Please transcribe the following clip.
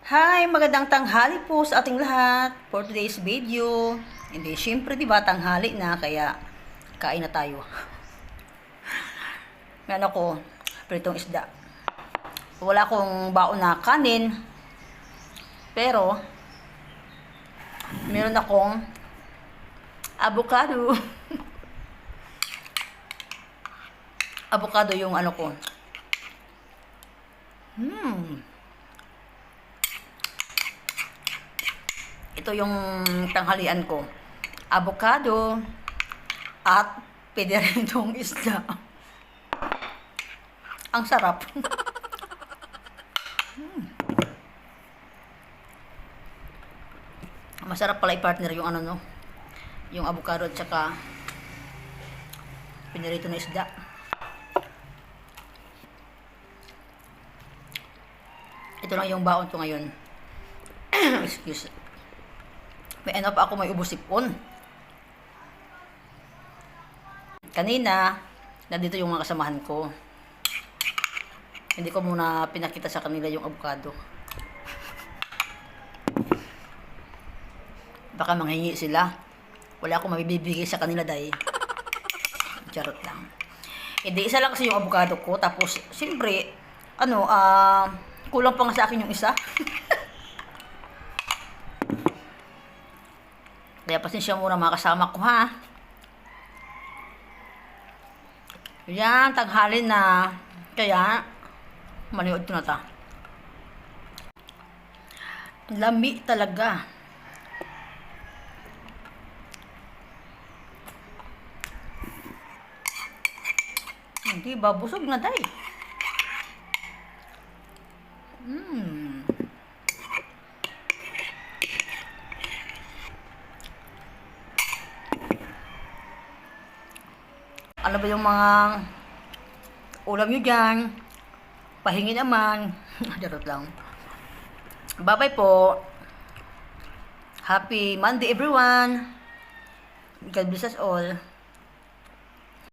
Hi! Magandang tanghali po sa ating lahat for today's video. Hindi, syempre diba tanghali na kaya kain na tayo. Meron ako pritong isda. Wala akong baon na kanin. Pero meron akong avocado. Avocado yung ano ko. Ito yung tanghalian ko. Avocado at pederentong isda. Ang sarap. Masarap pala i-partner yung ano no. Yung avocado at saka pederento na isda. Ito lang yung baon ko ngayon. Excuse. May ano pa ako, may ubos sipon. Kanina, nandito yung mga kasamahan ko. Hindi ko muna pinakita sa kanila yung avocado. Baka manghingi sila. Wala akong mabibigay sa kanila dahil. Charot lang. Hindi, isa lang kasi yung avocado ko. Tapos, siyempre, kulang pa nga sa akin yung isa. Kaya pasensya muna mga kasama ko ha. Yan, tanghali na. Kaya, manood ko na ta. Lami talaga. Hindi ba? Busog na day. Ano ba yung mga ulam nyo dyan? Pahingi naman. Darot lang. Bye-bye po. Happy Monday everyone. God bless us all.